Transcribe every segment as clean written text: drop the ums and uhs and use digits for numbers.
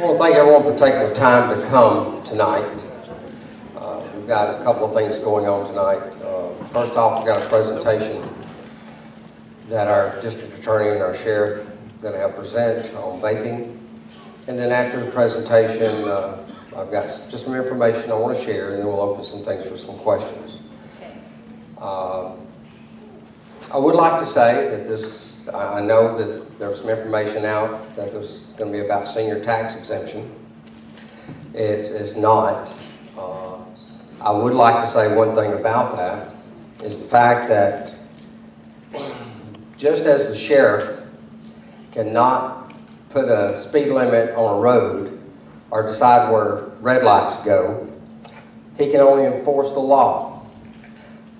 I want to thank everyone for taking the time to come tonight. We've got a couple of things going on tonight. First off, we've got a presentation that our district attorney and our sheriff are going to help present on vaping. And then after the presentation, I've got just some information I want to share, and then we'll open some things for some questions. I would like to say that I know that there was some information out that there's going to be about senior tax exemption. It's not. I would like to say one thing about that is the fact that just as the sheriff cannot put a speed limit on a road or decide where red lights go, he can only enforce the law.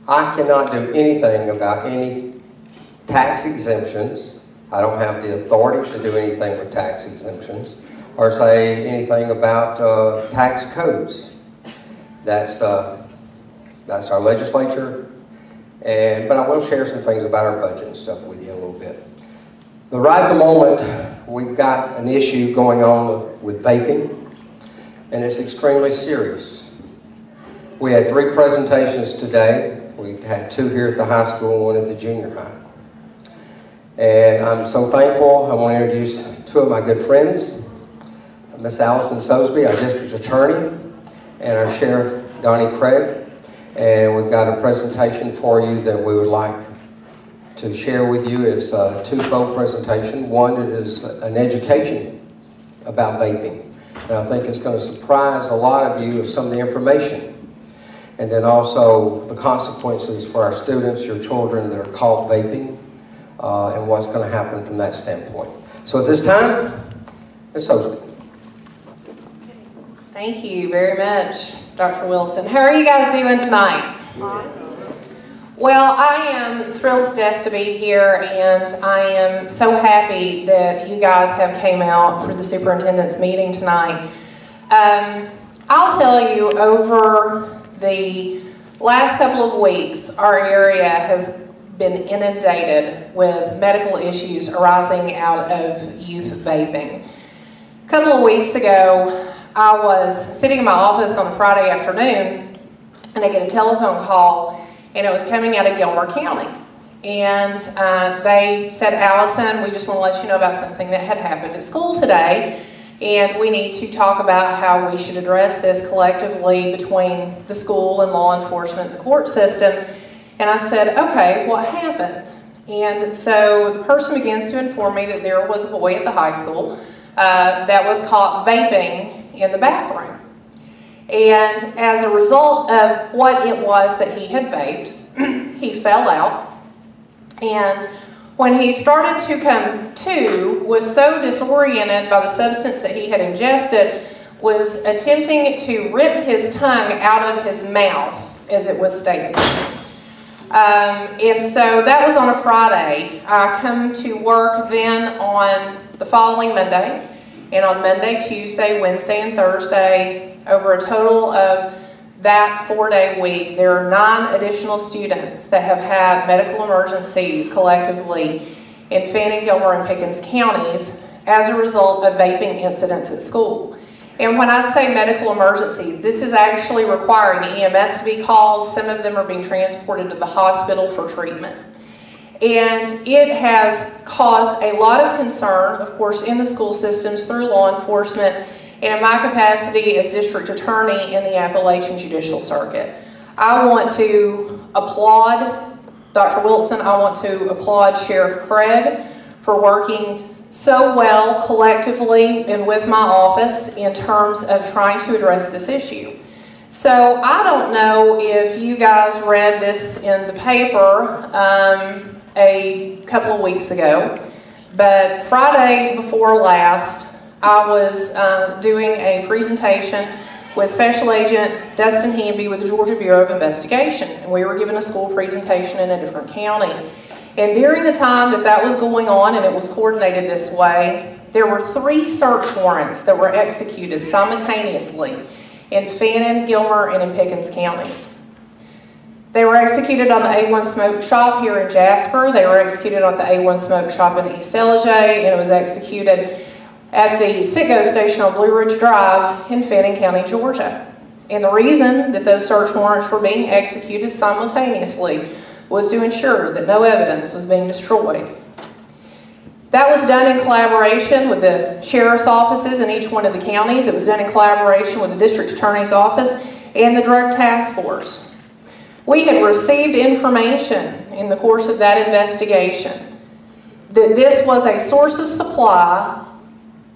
I cannot do anything about any tax exemptions. I don't have the authority to do anything with tax exemptions or say anything about tax codes. That's our legislature, but I will share some things about our budget and stuff with you in a little bit. But right at the moment, we've got an issue going on with vaping, and it's extremely serious. We had 3 presentations today. We had 2 here at the high school and 1 at the junior high. And I'm so thankful. I want to introduce 2 of my good friends, Miss Alison Sosebee, our district attorney, and our Sheriff, Donnie Craig. And we've got a presentation for you that we would like to share with you. It's a 2-fold presentation. One is an education about vaping. And I think it's going to surprise a lot of you of some of the information. And then also the consequences for our students, your children that are caught vaping, and what's going to happen from that standpoint. So at this time, Ms. Sosebee. Thank you very much, Dr. Wilson. How are you guys doing tonight? Awesome. Well, I am thrilled to death to be here, and I am so happy that you guys have came out for the superintendent's meeting tonight. I'll tell you, over the last couple of weeks, our area has been inundated with medical issues arising out of youth vaping. A couple of weeks ago, I was sitting in my office on a Friday afternoon, and I get a telephone call, and it was coming out of Gilmer County. And they said, Alison, we just want to let you know about something that had happened at school today, and we need to talk about how we should address this collectively between the school and law enforcement and the court system. And I said, okay, what happened? And so the person begins to inform me that there was a boy at the high school that was caught vaping in the bathroom. And as a result of what it was that he had vaped, he fell out. And when he started to come to, was so disoriented by the substance that he had ingested, was attempting to rip his tongue out of his mouth, as it was stated. And so that was on a Friday. I come to work then on the following Monday. And on Monday, Tuesday, Wednesday, and Thursday, over a total of that 4-day week, there are 9 additional students that have had medical emergencies collectively in Fannin, Gilmer, and Pickens counties as a result of vaping incidents at school. And when I say medical emergencies, this is actually requiring EMS to be called. Some of them are being transported to the hospital for treatment. And it has caused a lot of concern, of course, in the school systems through law enforcement, and in my capacity as district attorney in the Appalachian Judicial Circuit. I want to applaud Dr. Wilson. I want to applaud Sheriff Craig for working so well collectively and with my office in terms of trying to address this issue. So I don't know if you guys read this in the paper a couple of weeks ago, but Friday before last, I was doing a presentation with Special Agent Dustin Hamby with the Georgia Bureau of Investigation, and we were given a school presentation in a different county. And during the time that that was going on, and it was coordinated this way, there were 3 search warrants that were executed simultaneously in Fannin, Gilmer, and in Pickens counties. They were executed on the A1 Smoke Shop here in Jasper. They were executed on the A1 Smoke Shop in East Ellijay, and it was executed at the Citgo station on Blue Ridge Drive in Fannin County, Georgia. And the reason that those search warrants were being executed simultaneously was to ensure that no evidence was being destroyed. That was done in collaboration with the sheriff's offices in each one of the counties. It was done in collaboration with the district attorney's office and the drug task force. We had received information in the course of that investigation that this was a source of supply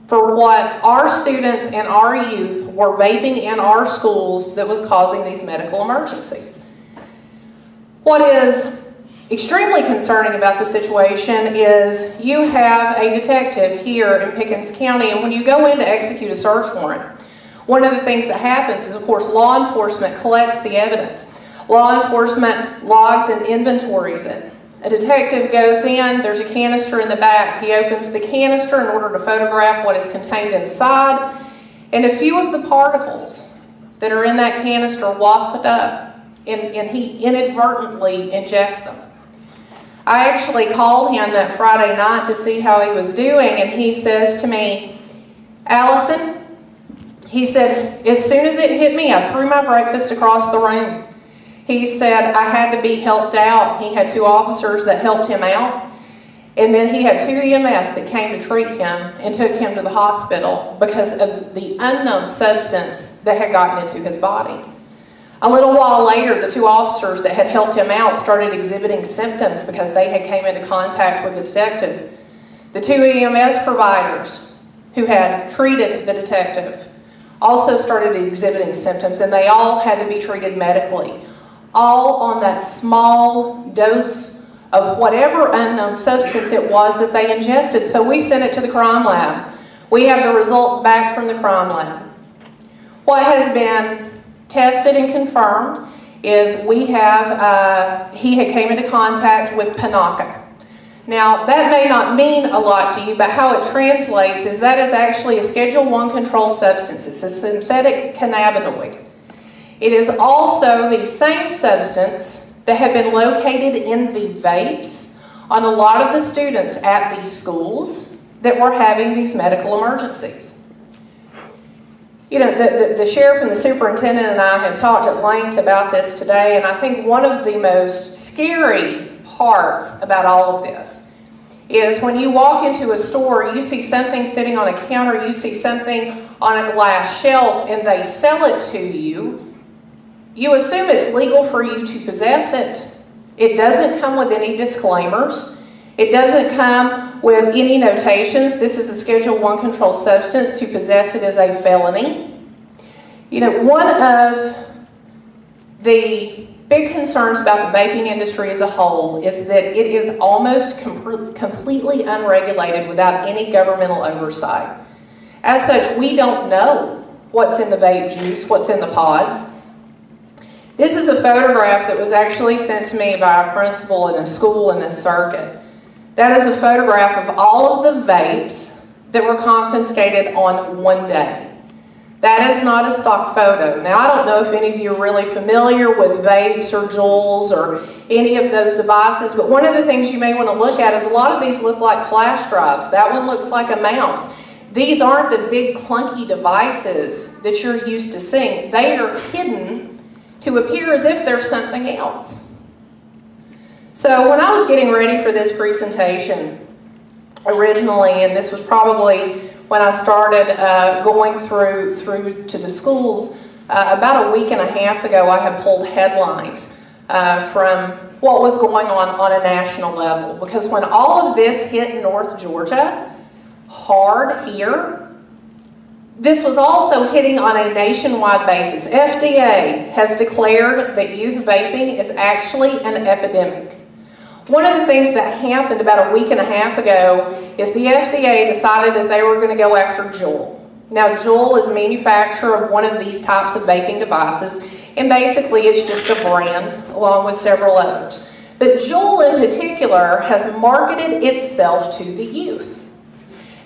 for what our students and our youth were vaping in our schools that was causing these medical emergencies. What is extremely concerning about the situation is you have a detective here in Pickens County, and when you go in to execute a search warrant, one of the things that happens is, of course, law enforcement collects the evidence. Law enforcement logs and inventories it. A detective goes in, there's a canister in the back. He opens the canister in order to photograph what is contained inside, and a few of the particles that are in that canister wafted up, and he inadvertently ingests them. I actually called him that Friday night to see how he was doing, and he says to me, "Alison," he said, "as soon as it hit me, I threw my breakfast across the room." He said, "I had to be helped out." He had 2 officers that helped him out, and then he had 2 EMS that came to treat him and took him to the hospital because of the unknown substance that had gotten into his body. A little while later, the 2 officers that had helped him out started exhibiting symptoms because they had came into contact with the detective. The 2 EMS providers who had treated the detective also started exhibiting symptoms, and they all had to be treated medically, all on that small dose of whatever unknown substance it was that they ingested. So we sent it to the crime lab. We have the results back from the crime lab. What has been tested and confirmed is we have, he had came into contact with Panaka. Now, that may not mean a lot to you, but how it translates is that is actually a Schedule I controlled substance. It's a synthetic cannabinoid. It is also the same substance that had been located in the vapes on a lot of the students at these schools that were having these medical emergencies. You know, the sheriff and the superintendent and I have talked at length about this today, and I think one of the most scary parts about all of this is when you walk into a store, you see something sitting on a counter, you see something on a glass shelf, and they sell it to you. You assume it's legal for you to possess it. It doesn't come with any disclaimers. It doesn't come with any notations. This is a Schedule I controlled substance. To possess it is a felony. You know, one of the big concerns about the vaping industry as a whole is that it is almost completely unregulated without any governmental oversight. As such, we don't know what's in the vape juice, what's in the pods. This is a photograph that was actually sent to me by a principal in a school in this circuit. That is a photograph of all of the vapes that were confiscated on one day. That is not a stock photo. Now, I don't know if any of you are really familiar with vapes or Juuls or any of those devices, but one of the things you may want to look at is a lot of these look like flash drives. That one looks like a mouse. These aren't the big clunky devices that you're used to seeing. They are hidden to appear as if there's something else. So when I was getting ready for this presentation originally, and this was probably when I started going through to the schools, about a week and a half ago, I had pulled headlines from what was going on a national level. Because when all of this hit North Georgia hard here, this was also hitting on a nationwide basis. FDA has declared that youth vaping is actually an epidemic. One of the things that happened about a week and a half ago is the FDA decided that they were going to go after Juul. Now, Juul is a manufacturer of one of these types of vaping devices, and basically it's just a brand along with several others. But Juul in particular has marketed itself to the youth.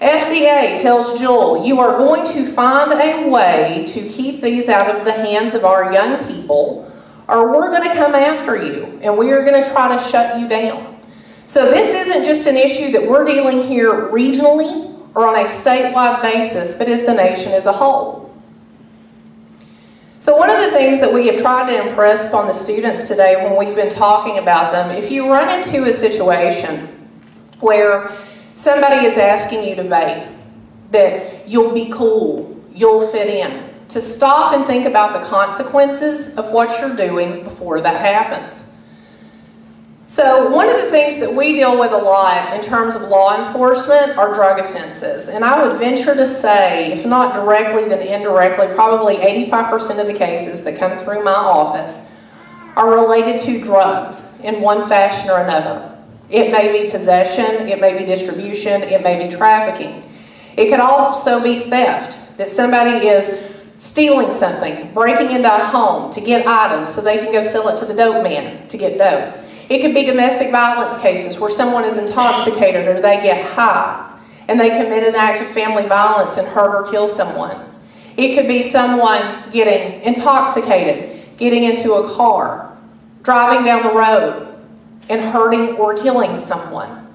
FDA tells Juul, you are going to find a way to keep these out of the hands of our young people, or we're going to come after you, and we are going to try to shut you down. So this isn't just an issue that we're dealing here regionally or on a statewide basis, but is the nation as a whole. So one of the things that we have tried to impress upon the students today when we've been talking about them, if you run into a situation where somebody is asking you to vape, that you'll be cool, you'll fit in, to stop and think about the consequences of what you're doing before that happens. So one of the things that we deal with a lot in terms of law enforcement are drug offenses. And I would venture to say, if not directly, then indirectly, probably 85% of the cases that come through my office are related to drugs in one fashion or another. It may be possession, it may be distribution, it may be trafficking. It could also be theft, that somebody is stealing something, breaking into a home to get items so they can go sell it to the dope man to get dope. It could be domestic violence cases where someone is intoxicated or they get high and they commit an act of family violence and hurt or kill someone. It could be someone getting intoxicated, getting into a car, driving down the road and hurting or killing someone.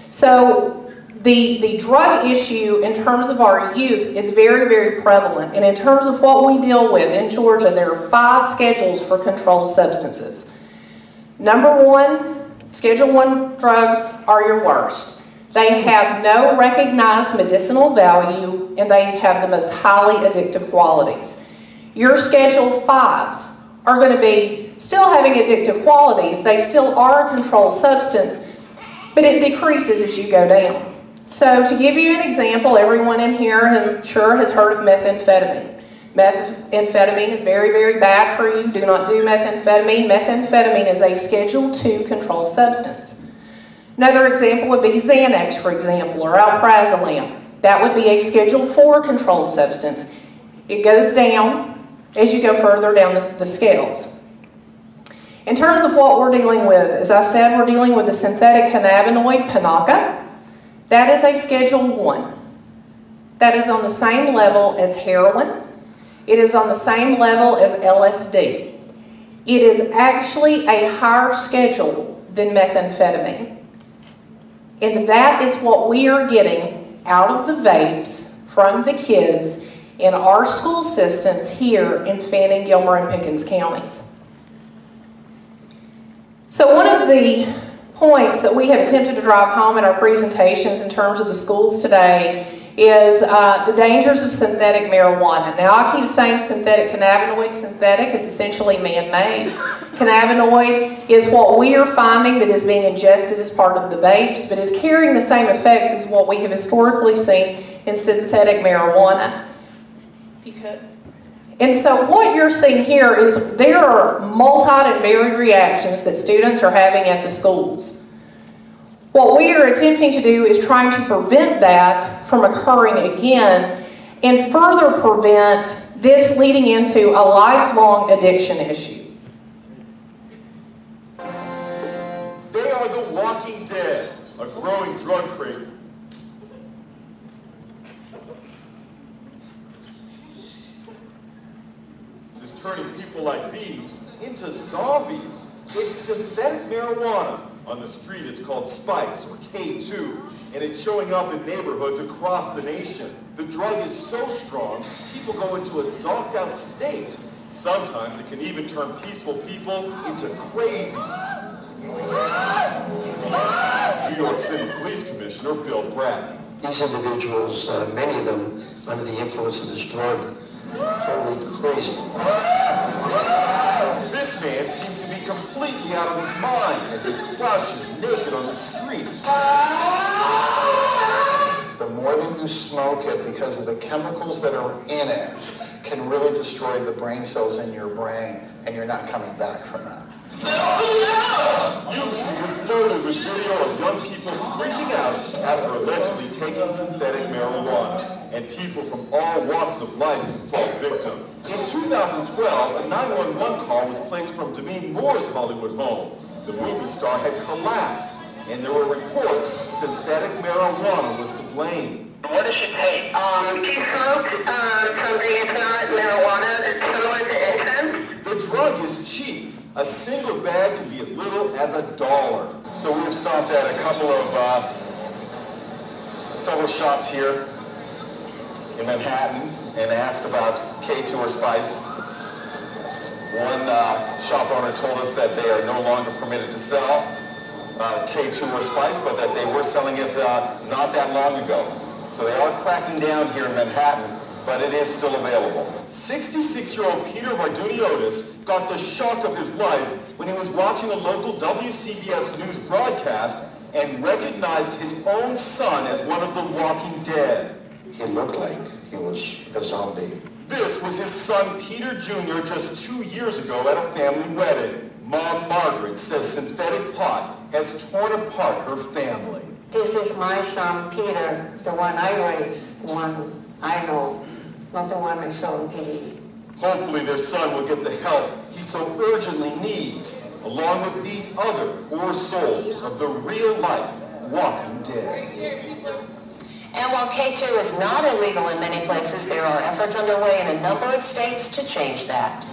So the drug issue in terms of our youth is very, very prevalent. And in terms of what we deal with in Georgia, there are 5 schedules for controlled substances. Number 1, Schedule 1 drugs are your worst. They have no recognized medicinal value and they have the most highly addictive qualities. Your Schedule 5s are going to be still having addictive qualities. They still are a controlled substance, but it decreases as you go down. So to give you an example, everyone in here I'm sure has heard of methamphetamine. Methamphetamine is very, very bad for you. Do not do methamphetamine. Methamphetamine is a Schedule II controlled substance. Another example would be Xanax, for example, or alprazolam. That would be a Schedule IV controlled substance. It goes down as you go further down the scales. In terms of what we're dealing with, as I said, we're dealing with the synthetic cannabinoid Panaca. That is a Schedule I. That is on the same level as heroin. It is on the same level as LSD. It is actually a higher schedule than methamphetamine. And that is what we are getting out of the vapes from the kids in our school systems here in Fannin, Gilmer, and Pickens counties. So one of the points that we have attempted to drive home in our presentations in terms of the schools today is the dangers of synthetic marijuana. Now, I keep saying synthetic cannabinoid. Synthetic is essentially man-made. Cannabinoid is what we are finding that is being ingested as part of the vapes, but is carrying the same effects as what we have historically seen in synthetic marijuana. You could. And so what you're seeing here is there are multi and varied reactions that students are having at the schools. What we are attempting to do is trying to prevent that from occurring again and further prevent this leading into a lifelong addiction issue. They are the walking dead, a growing drug craze. Is turning people like these into zombies. It's synthetic marijuana. On the street, it's called Spice, or K2, and it's showing up in neighborhoods across the nation. The drug is so strong, people go into a zonked-out state. Sometimes it can even turn peaceful people into crazies. New York City Police Commissioner Bill Bratton. These individuals, many of them, under the influence of this drug, totally crazy. This man seems to be completely out of his mind as he crouches naked on the street. The more that you smoke it, because of the chemicals that are in it, can really destroy the brain cells in your brain, and you're not coming back from that. YouTube is loaded with video of young people freaking out after allegedly taking synthetic marijuana, and people from all walks of life fall victim. In 2012, a 911 call was placed from Demi Moore's Hollywood home. The movie star had collapsed, and there were reports synthetic marijuana was to blame. What does she take? She smoked something that's not marijuana that's similar to incense. The drug is cheap. A single bag can be as little as $1. So we've stopped at a couple of several shops here in Manhattan and asked about K2 or Spice. One shop owner told us that they are no longer permitted to sell K2 or Spice, but that they were selling it not that long ago. So they are cracking down here in Manhattan, but it is still available. 66-year-old Peter Varduniotis got the shock of his life when he was watching a local WCBS News broadcast and recognized his own son as one of the Walking Dead. He looked like he was a zombie. This was his son Peter Jr. just 2 years ago at a family wedding. Mom Margaret says synthetic pot has torn apart her family. This is my son Peter, the one I raised, the one I know, not the one I saw on TV. Hopefully their son will get the help he so urgently needs, along with these other poor souls of the real-life Walking Dead. And while K2 is not illegal in many places, there are efforts underway in a number of states to change that.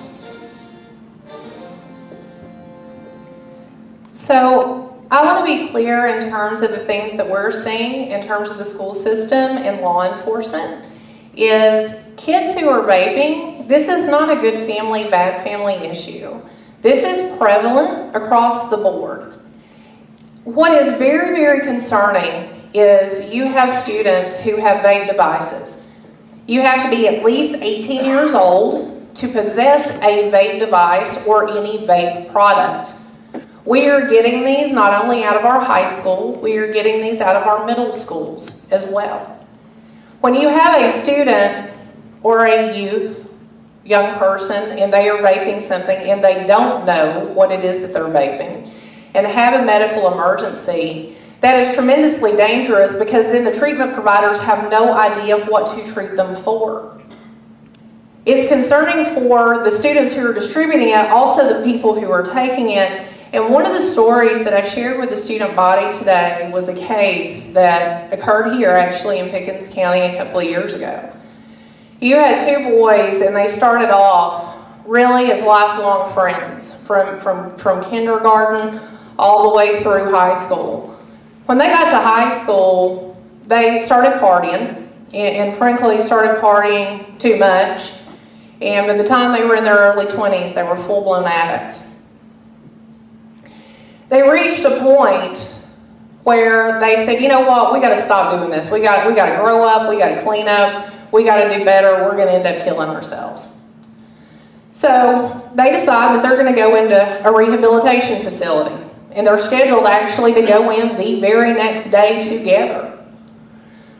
So I want to be clear in terms of the things that we're seeing in terms of the school system and law enforcement is kids who are vaping, this is not a good family, bad family issue. This is prevalent across the board. What is very, very concerning is you have students who have vape devices. You have to be at least 18 years old to possess a vape device or any vape product. We are getting these not only out of our high school, we are getting these out of our middle schools as well. When you have a student or a youth, young person, and they are vaping something and they don't know what it is that they're vaping and have a medical emergency, that is tremendously dangerous because then the treatment providers have no idea what to treat them for. It's concerning for the students who are distributing it, also the people who are taking it. And one of the stories that I shared with the student body today was a case that occurred here actually in Pickens County a couple of years ago. You had two boys and they started off really as lifelong friends from kindergarten all the way through high school. When they got to high school, they started partying and frankly started partying too much. And by the time they were in their early 20s, they were full-blown addicts. They reached a point where they said, you know what, we got to stop doing this. We got to grow up, we got to clean up, we got to do better, we're going to end up killing ourselves. So they decide that they're going to go into a rehabilitation facility. And they're scheduled actually to go in the very next day together.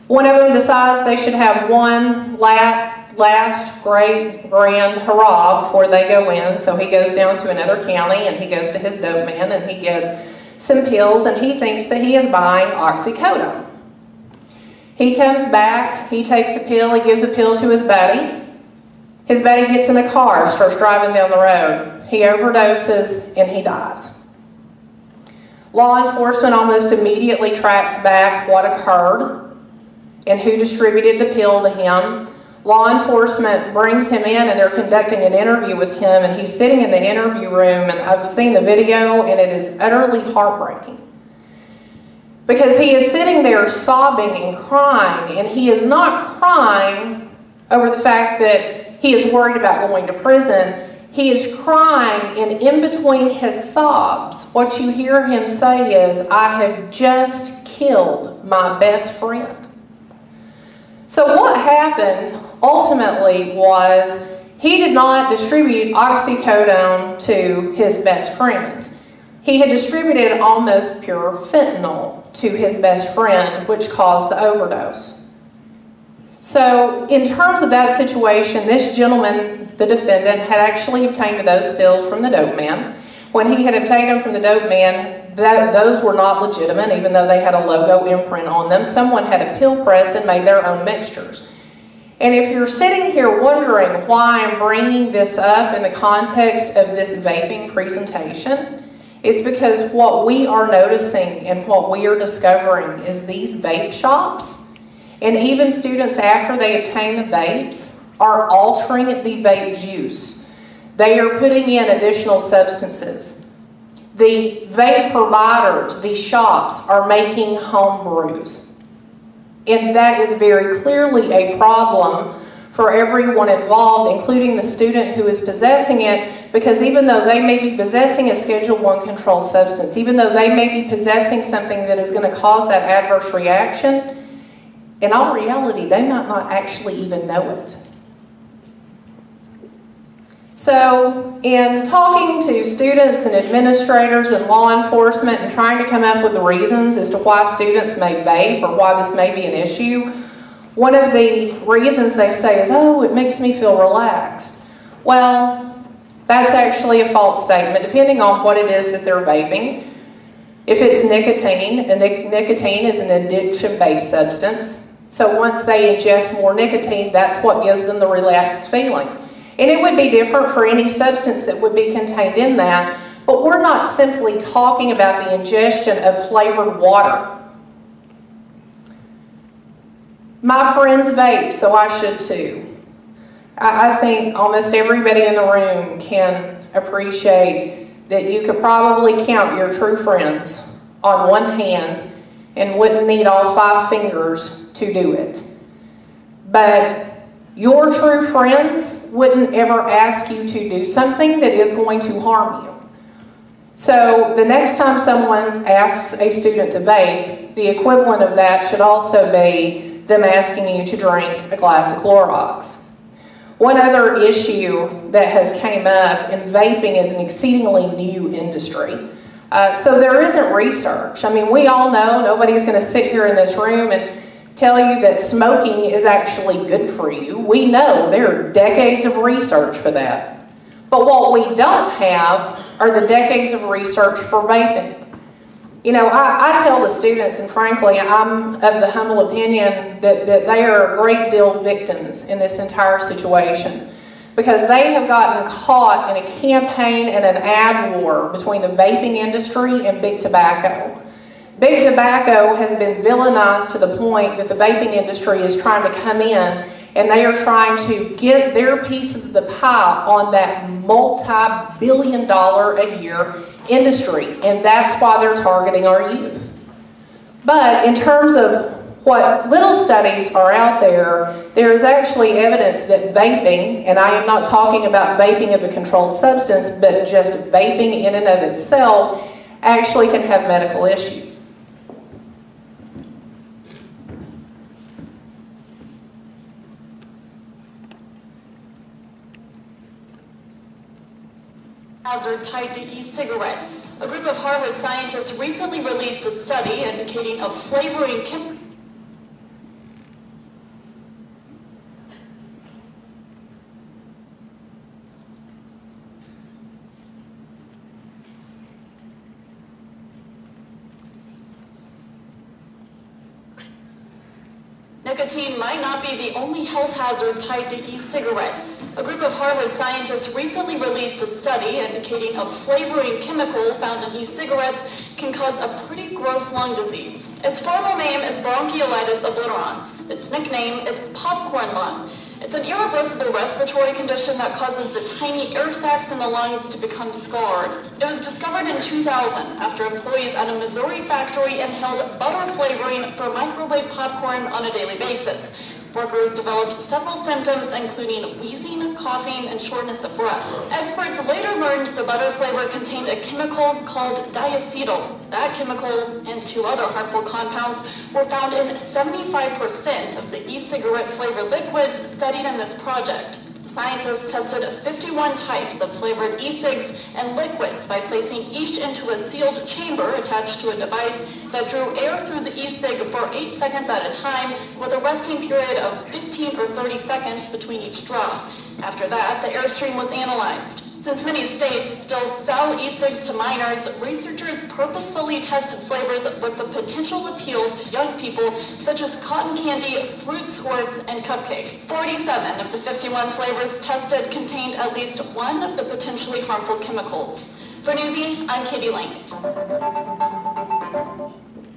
One of them decides they should have one last great grand hurrah before they go in. So he goes down to another county and he goes to his dope man and he gets some pills and he thinks that he is buying oxycodone. He comes back, he takes a pill, he gives a pill to his buddy. His buddy gets in a car, starts driving down the road. He overdoses and he dies. Law enforcement almost immediately tracks back what occurred and who distributed the pill to him. Law enforcement brings him in and they're conducting an interview with him and he's sitting in the interview room and I've seen the video and it is utterly heartbreaking. Because he is sitting there sobbing and crying and he is not crying over the fact that he is worried about going to prison. He is crying, and in between his sobs, what you hear him say is, I have just killed my best friend. So what happened ultimately was he did not distribute oxycodone to his best friend. He had distributed almost pure fentanyl to his best friend, which caused the overdose. So in terms of that situation, this gentleman, the defendant, had actually obtained those pills from the dope man. When he had obtained them from the dope man, those were not legitimate, even though they had a logo imprint on them. Someone had a pill press and made their own mixtures. And if you're sitting here wondering why I'm bringing this up in the context of this vaping presentation, it's because what we are noticing and what we are discovering is these vape shops, and even students after they obtain the vapes, are altering the vape juice. They are putting in additional substances. The vape providers, the shops, are making home brews. And that is very clearly a problem for everyone involved, including the student who is possessing it, because even though they may be possessing a Schedule I controlled substance, even though they may be possessing something that is going to cause that adverse reaction, in all reality, they might not actually even know it. So, in talking to students and administrators and law enforcement and trying to come up with the reasons as to why students may vape or why this may be an issue, one of the reasons they say is, oh, it makes me feel relaxed. Well, that's actually a false statement, depending on what it is that they're vaping. If it's nicotine, and nicotine is an addiction-based substance, so once they ingest more nicotine, that's what gives them the relaxed feeling. And it would be different for any substance that would be contained in that, but we're not simply talking about the ingestion of flavored water. My friends vape, so I should too. I think almost everybody in the room can appreciate that you could probably count your true friends on one hand and wouldn't need all 5 fingers to do it. But your true friends wouldn't ever ask you to do something that is going to harm you. So the next time someone asks a student to vape, the equivalent of that should also be them asking you to drink a glass of Clorox. One other issue that has came up in vaping is an exceedingly new industry. So there isn't research. I mean, we all know, nobody's going to sit here in this room and tell you that smoking is actually good for you. We know there are decades of research for that. But what we don't have are the decades of research for vaping. You know, I tell the students, and frankly, I'm of the humble opinion that they are a great deal victims in this entire situation, because they have gotten caught in a campaign and an ad war between the vaping industry and big tobacco. Big tobacco has been villainized to the point that the vaping industry is trying to come in and they are trying to get their piece of the pie on that multi-billion-dollar a year industry, and that's why they're targeting our youth. But in terms of what little studies are out there, there is actually evidence that vaping, and I am not talking about vaping of a controlled substance, but just vaping in and of itself, actually can have medical issues. Hazard tied to e-cigarettes. A group of Harvard scientists recently released a study indicating a flavoring chemical. Nicotine might not be the only health hazard tied to e-cigarettes. A group of Harvard scientists recently released a study indicating a flavoring chemical found in e-cigarettes can cause a pretty gross lung disease. Its formal name is bronchiolitis obliterans. Its nickname is popcorn lung. It's an irreversible respiratory condition that causes the tiny air sacs in the lungs to become scarred. It was discovered in 2000 after employees at a Missouri factory inhaled butter flavoring for microwave popcorn on a daily basis. Workers developed several symptoms, including wheezing, coughing, and shortness of breath. Experts later learned the butter flavor contained a chemical called diacetyl. That chemical and 2 other harmful compounds were found in 75% of the e-cigarette flavored liquids studied in this project. Scientists tested 51 types of flavored e-cigs and liquids by placing each into a sealed chamber attached to a device that drew air through the e-cig for 8 seconds at a time, with a resting period of 15 or 30 seconds between each drop. After that, the airstream was analyzed. Since many states still sell e-cigs to minors, researchers purposefully test flavors with the potential appeal to young people, such as cotton candy, fruit squirts, and cupcake. 47 of the 51 flavors tested contained at least one of the potentially harmful chemicals. For Newsy, I'm Katie Link.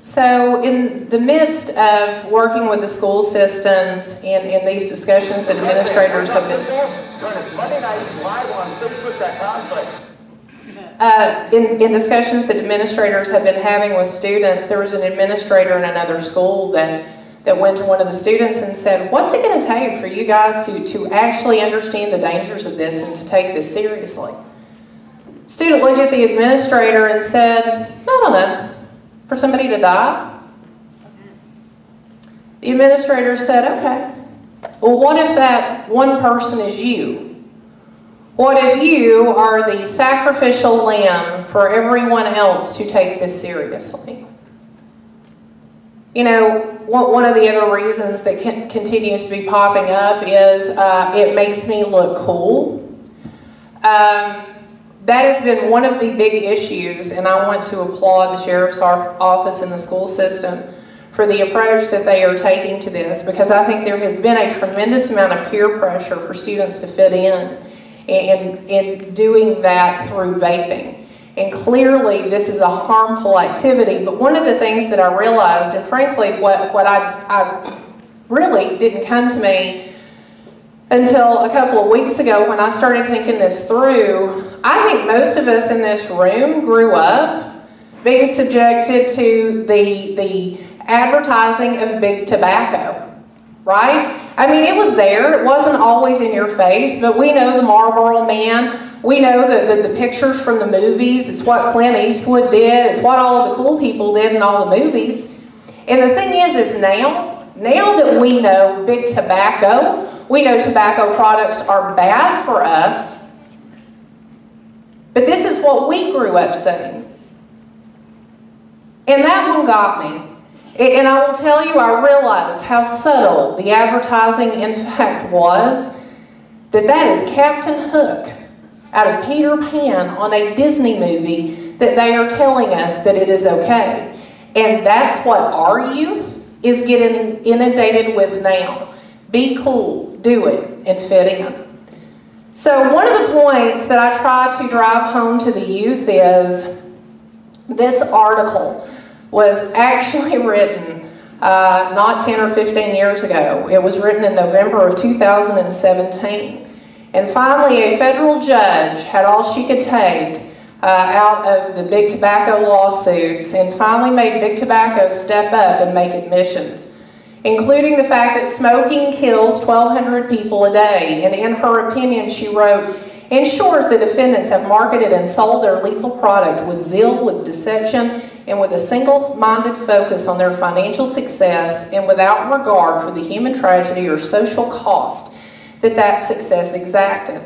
So in the midst of working with the school systems in these discussions that administrators have been... Join us Monday nights live on Facebook.com/. In discussions that administrators have been having with students, there was an administrator in another school that that went to one of the students and said, what's it going to take for you guys to actually understand the dangers of this and to take this seriously? Student looked at the administrator and said, I don't know, for somebody to die? The administrator said, okay, well, what if that one person is you? What if you are the sacrificial lamb for everyone else to take this seriously? You know, one of the other reasons that continues to be popping up is it makes me look cool. That has been one of the big issues, and I want to applaud the Sheriff's Office and the school system for the approach that they are taking to this, because I think there has been a tremendous amount of peer pressure for students to fit in doing that through vaping. And clearly this is a harmful activity, but one of the things that I realized, and frankly what I really didn't come to me until a couple of weeks ago when I started thinking this through, I think most of us in this room grew up being subjected to the advertising of big tobacco, right? I mean, it was there. It wasn't always in your face, but we know the Marlboro Man. We know the pictures from the movies. It's what Clint Eastwood did. It's what all of the cool people did in all the movies. And the thing is now that we know big tobacco, we know tobacco products are bad for us, but this is what we grew up saying. And that one got me. And I will tell you, I realized how subtle the advertising in fact was, that is Captain Hook out of Peter Pan on a Disney movie that they are telling us that it is okay. And that's what our youth is getting inundated with now. Be cool, do it, and fit in. So one of the points that I try to drive home to the youth is this article was actually written not 10 or 15 years ago. It was written in November of 2017. And finally, a federal judge had all she could take out of the big tobacco lawsuits and finally made big tobacco step up and make admissions, including the fact that smoking kills 1,200 people a day. And in her opinion, she wrote, in short, the defendants have marketed and sold their lethal product with zeal, with deception, and with a single-minded focus on their financial success and without regard for the human tragedy or social cost that success exacted.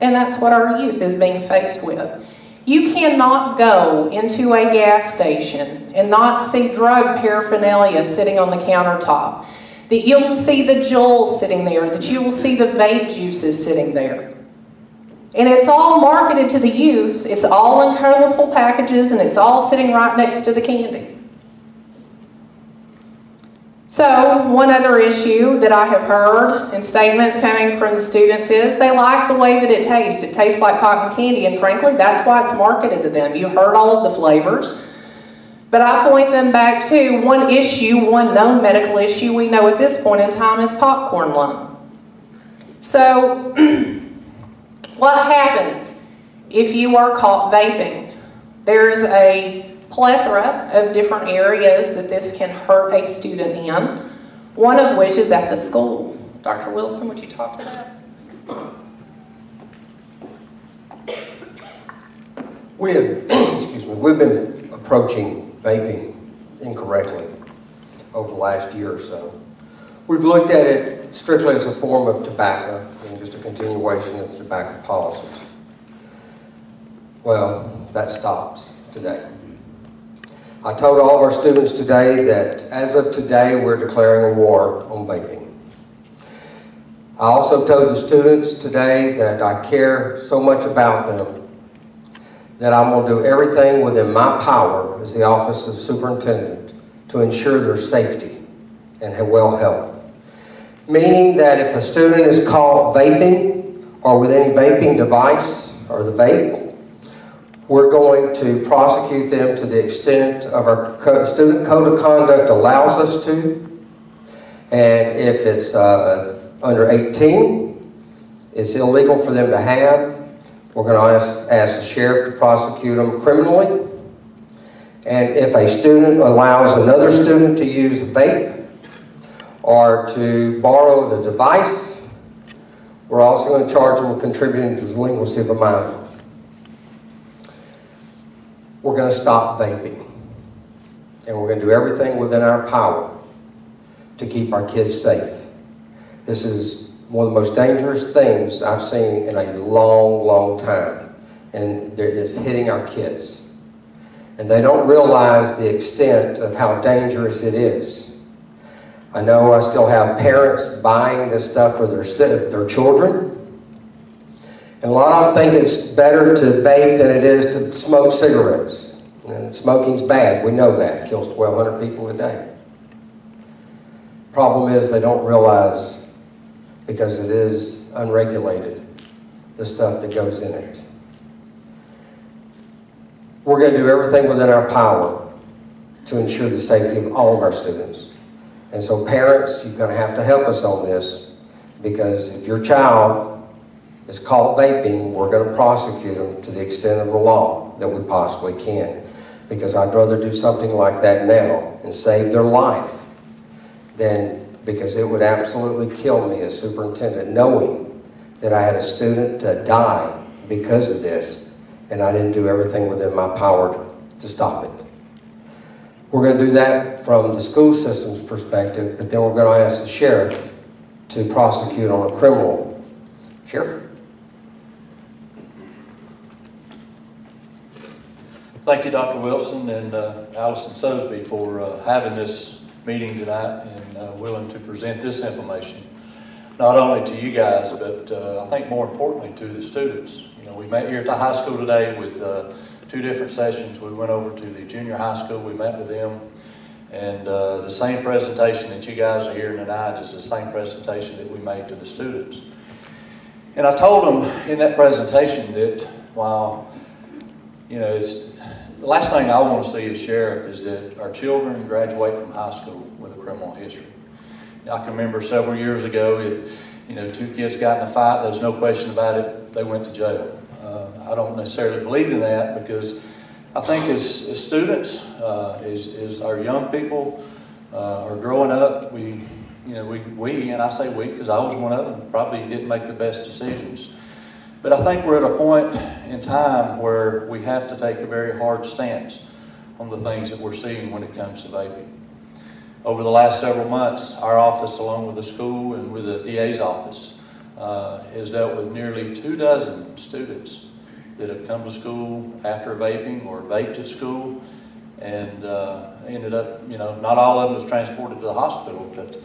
And that's what our youth is being faced with. You cannot go into a gas station and not see drug paraphernalia sitting on the countertop. That you will see the Juuls sitting there, that you will see the vape juices sitting there. And it's all marketed to the youth. It's all in colorful packages, and it's all sitting right next to the candy. So, one other issue that I have heard in statements coming from the students is they like the way that it tastes. It tastes like cotton candy, and frankly, that's why it's marketed to them. You heard all of the flavors. But I point them back to one issue, one known medical issue we know at this point in time is popcorn lung. So, what happens if you are caught vaping? There's a plethora of different areas that this can hurt a student in, one of which is at the school. Dr. Wilson, would you talk to that? We've been approaching vaping incorrectly over the last year or so. We've looked at it strictly as a form of tobacco and just a continuation of tobacco policies. Well, that stops today. I told all of our students today that as of today, we're declaring a war on vaping. I also told the students today that I care so much about them that I'm going to do everything within my power as the Office of Superintendent to ensure their safety and well health. Meaning that if a student is caught vaping or with any vaping device or the vape, we're going to prosecute them to the extent of our student code of conduct allows us to. And if it's under 18, it's illegal for them to have. We're going to ask the sheriff to prosecute them criminally. And if a student allows another student to use a vape, or to borrow the device, we're also going to charge them with contributing to the delinquency of a minor. We're going to stop vaping. And we're going to do everything within our power to keep our kids safe. This is one of the most dangerous things I've seen in a long, long time. And it's hitting our kids. And they don't realize the extent of how dangerous it is. I know I still have parents buying this stuff for their children. And a lot of them think it's better to vape than it is to smoke cigarettes. And smoking's bad, we know that. It kills 1,200 people a day. Problem is they don't realize, because it is unregulated, the stuff that goes in it. We're going to do everything within our power to ensure the safety of all of our students. And so parents, you're going to have to help us on this, because if your child is caught vaping, we're going to prosecute them to the extent of the law that we possibly can. Because I'd rather do something like that now and save their life than, because it would absolutely kill me as superintendent knowing that I had a student die because of this, and I didn't do everything within my power to stop it. We're going to do that from the school system's perspective, but then we're going to ask the sheriff to prosecute on a criminal. Sheriff? Thank you, Dr. Wilson and Alison Sosebee, for having this meeting tonight and willing to present this information, not only to you guys, but I think more importantly to the students. You know, we met here at the high school today with 2 different sessions. We went over to the junior high school, we met with them, and the same presentation that you guys are hearing tonight is the same presentation that we made to the students. And I told them in that presentation that while, you know, it's the last thing I want to see as sheriff is that our children graduate from high school with a criminal history. I can remember several years ago, if, you know, 2 kids got in a fight, there's no question about it, they went to jail. I don't necessarily believe in that, because I think as students, as our young people are growing up, we, and I say we because I was one of them, probably didn't make the best decisions. But I think we're at a point in time where we have to take a very hard stance on the things that we're seeing when it comes to vaping. Over the last several months, our office, along with the school and with the DA's office, has dealt with nearly 24 students that have come to school after vaping or vaped at school, and ended up, not all of them was transported to the hospital, but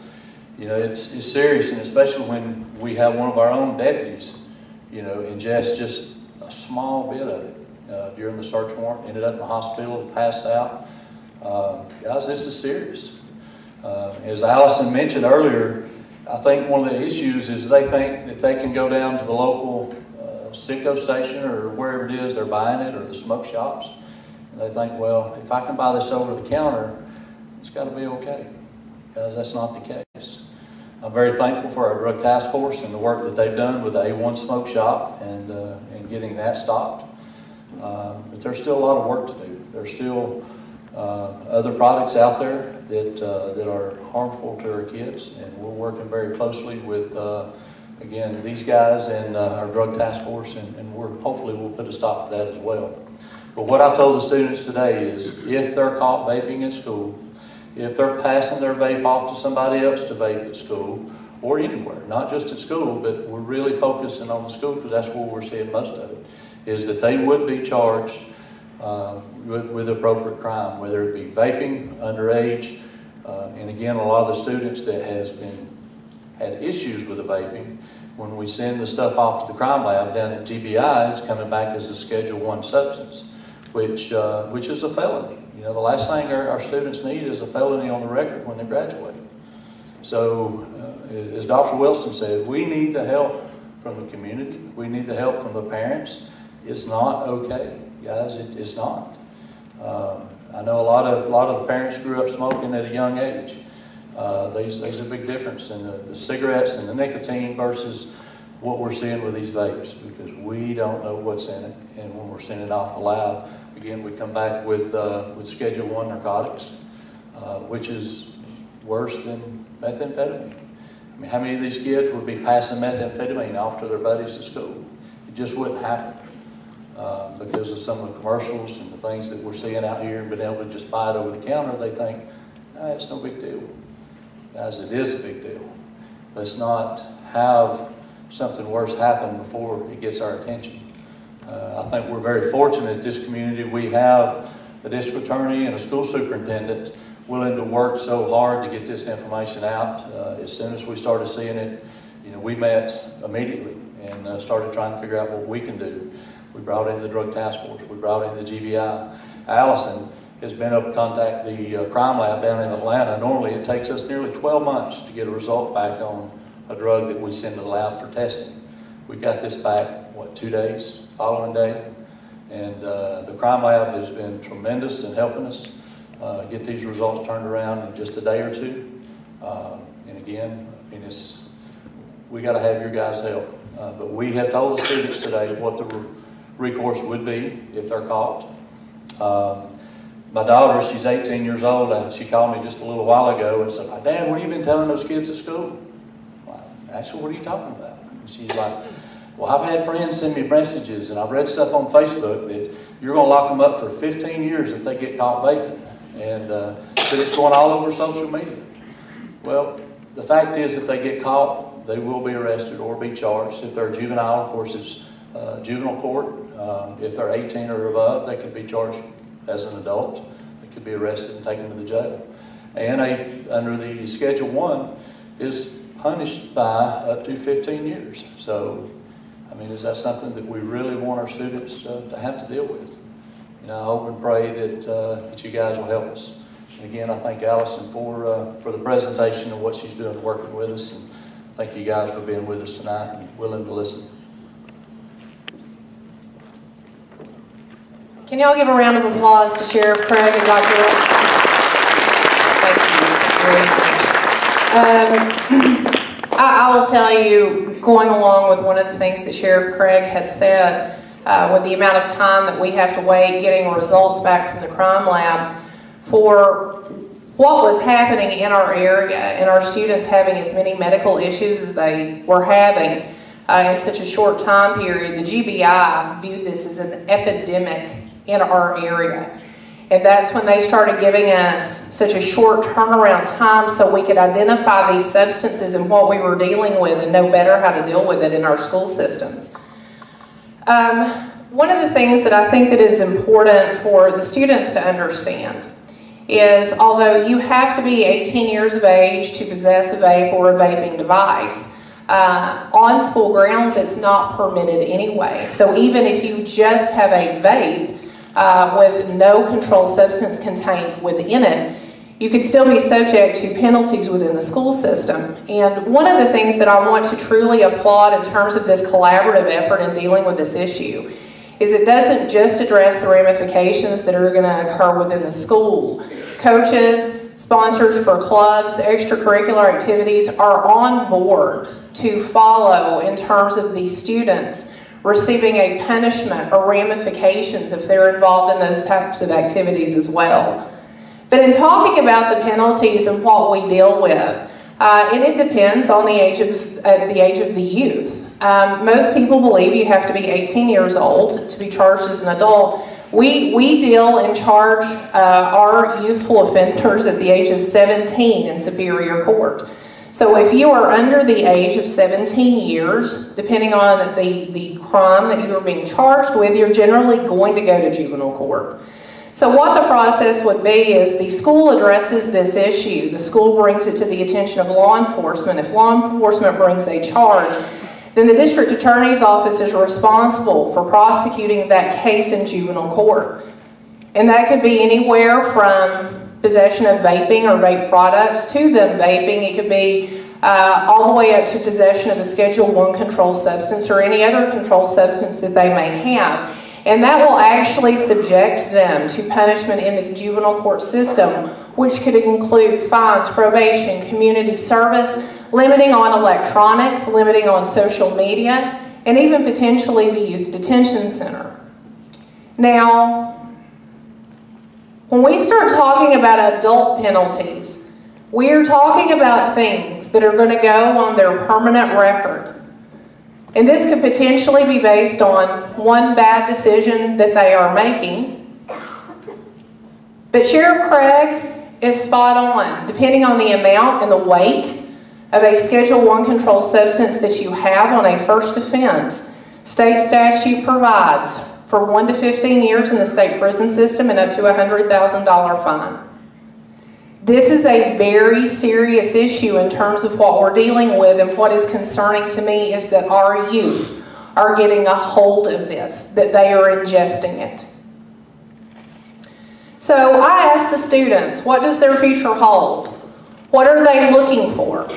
it's serious, and especially when we have one of our own deputies, ingest just a small bit of it during the search warrant, ended up in the hospital, passed out. Guys, this is serious. As Alison mentioned earlier, I think one of the issues is they think that they can go down to the local Cinco station or wherever it is they're buying it, or the smoke shops, and they think, well, if I can buy this over the counter, it's got to be okay, because that's not the case. I'm very thankful for our drug task force and the work that they've done with the A1 smoke shop and getting that stopped. But there's still a lot of work to do. There's still other products out there that are harmful to our kids, and we're working very closely with, again, these guys and our drug task force, and hopefully we'll put a stop to that as well. But what I told the students today is, if they're caught vaping at school, if they're passing their vape off to somebody else to vape at school, or anywhere, not just at school, but we're really focusing on the school because that's where we're seeing most of it, is that they would be charged with appropriate crime, whether it be vaping, underage, and again, a lot of the students that had issues with the vaping, when we send the stuff off to the crime lab down at GBI, it's coming back as a Schedule I substance, which is a felony. The last thing our students need is a felony on the record when they graduate. So, as Dr. Wilson said, we need the help from the community. We need the help from the parents. It's not okay, guys. It's not. I know a lot of the parents grew up smoking at a young age. There's a big difference in the cigarettes and the nicotine versus what we're seeing with these vapes, because we don't know what's in it. And when we're sending it off the lab, again, we come back with Schedule I narcotics, which is worse than methamphetamine. I mean, how many of these kids would be passing methamphetamine off to their buddies at school? It just wouldn't happen because of some of the commercials and the things that we're seeing out here and being able to just buy it over the counter. They think, it's no big deal. Guys, it is a big deal. Let's not have something worse happen before it gets our attention. I think we're very fortunate in this community. We have a district attorney and a school superintendent willing to work so hard to get this information out. As soon as we started seeing it, we met immediately and started trying to figure out what we can do. We brought in the drug task force. We brought in the GBI. Alison has been able to contact the crime lab down in Atlanta. Normally it takes us nearly 12 months to get a result back on a drug that we send to the lab for testing. We got this back, 2 days, following day. And the crime lab has been tremendous in helping us get these results turned around in just a day or two. And again, I mean, we got to have your guys' help. But we have told the students today what the recourse would be if they're caught. My daughter, she's 18 years old. She called me just a little while ago and said, "Dad, what have you been telling those kids at school?" Actually, what are you talking about? And she's like, "Well, I've had friends send me messages and I've read stuff on Facebook that you're going to lock them up for 15 years if they get caught vaping." And so it's going all over social media. Well, the fact is, if they get caught, they will be arrested or be charged. If they're juvenile, of course, it's juvenile court. If they're 18 or above, they could be charged as an adult. They could be arrested and taken to the jail. And under the Schedule 1 is punished by up to 15 years. So, I mean, is that something that we really want our students to have to deal with? I hope and pray that you guys will help us. And again, I thank Alison for the presentation and what she's doing working with us. And thank you guys for being with us tonight and willing to listen. Can y'all give a round of applause to Sheriff Craig and Dr. Wilson? Thank you very much. I will tell you, going along with one of the things that Sheriff Craig had said, with the amount of time that we have to wait getting results back from the crime lab for what was happening in our area and our students having as many medical issues as they were having in such a short time period, the GBI viewed this as an epidemic in our area. And that's when they started giving us such a short turnaround time so we could identify these substances and what we were dealing with and know better how to deal with it in our school systems. One of the things that I think that is important for the students to understand is, although you have to be 18 years of age to possess a vape or a vaping device, on school grounds it's not permitted anyway. So even if you just have a vape with no controlled substance contained within it, you could still be subject to penalties within the school system. And one of the things that I want to truly applaud in terms of this collaborative effort in dealing with this issue is it doesn't just address the ramifications that are going to occur within the school. Coaches, sponsors for clubs, extracurricular activities are on board to follow in terms of these students receiving a punishment or ramifications if they're involved in those types of activities as well. But in talking about the penalties and what we deal with, and it depends on the age of the youth. Most people believe you have to be 18 years old to be charged as an adult. We deal and charge our youthful offenders at the age of 17 in Superior Court. So if you are under the age of 17 years, depending on the crime that you are being charged with, you're generally going to go to juvenile court. So what the process would be is the school addresses this issue. The school brings it to the attention of law enforcement. If law enforcement brings a charge, then the district attorney's office is responsible for prosecuting that case in juvenile court. And that could be anywhere from possession of vaping or vape products to them vaping. It could be all the way up to possession of a Schedule 1 controlled substance or any other controlled substance that they may have. And that will actually subject them to punishment in the juvenile court system, which could include fines, probation, community service, limiting on electronics, limiting on social media, and even potentially the youth detention center. Now, when we start talking about adult penalties, We're talking about things that are going to go on their permanent record. And this could potentially be based on one bad decision that they are making. But Sheriff Craig is spot on. Depending on the amount and the weight of a Schedule I controlled substance that you have on a first offense, state statute provides for 1 to 15 years in the state prison system and up to a $100,000 fine. This is a very serious issue in terms of what we're dealing with, and what is concerning to me is that our youth are getting a hold of this, that they are ingesting it. So I asked the students, what does their future hold? What are they looking for?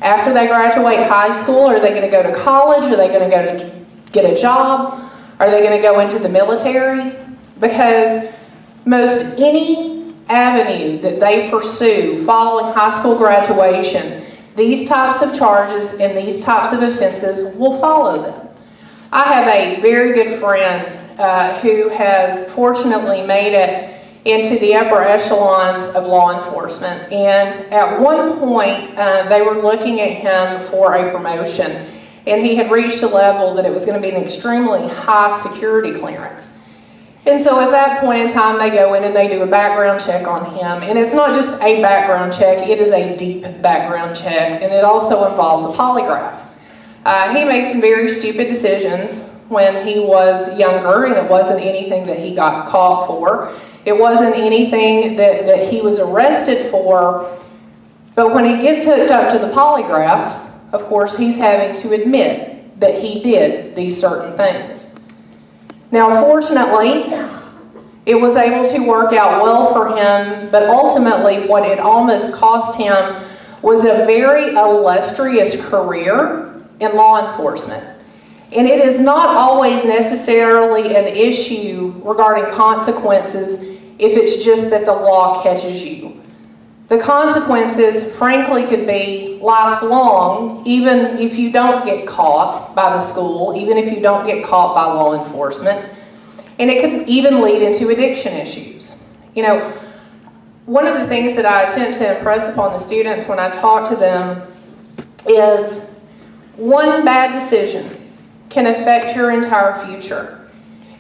After they graduate high school, are they going to go to college? Are they going to go to get a job? Are they going to go into the military? Because most any avenue that they pursue following high school graduation, these types of charges and these types of offenses will follow them. I have a very good friend who has fortunately made it into the upper echelons of law enforcement, and at one point they were looking at him for a promotion, and he had reached a level that it was going to be an extremely high security clearance. And so at that point in time, they go in and they do a background check on him. And it's not just a background check, it is a deep background check, and it also involves a polygraph. He made some very stupid decisions when he was younger, and it wasn't anything that he got caught for. It wasn't anything that he was arrested for. But when he gets hooked up to the polygraph, of course, he's having to admit that he did these certain things. Now, fortunately, it was able to work out well for him, but ultimately what it almost cost him was a very illustrious career in law enforcement. And it is not always necessarily an issue regarding consequences if it's just that the law catches you. The consequences, frankly, could be lifelong, even if you don't get caught by the school, even if you don't get caught by law enforcement. And it could even lead into addiction issues. You know, one of the things that I attempt to impress upon the students when I talk to them is one bad decision can affect your entire future.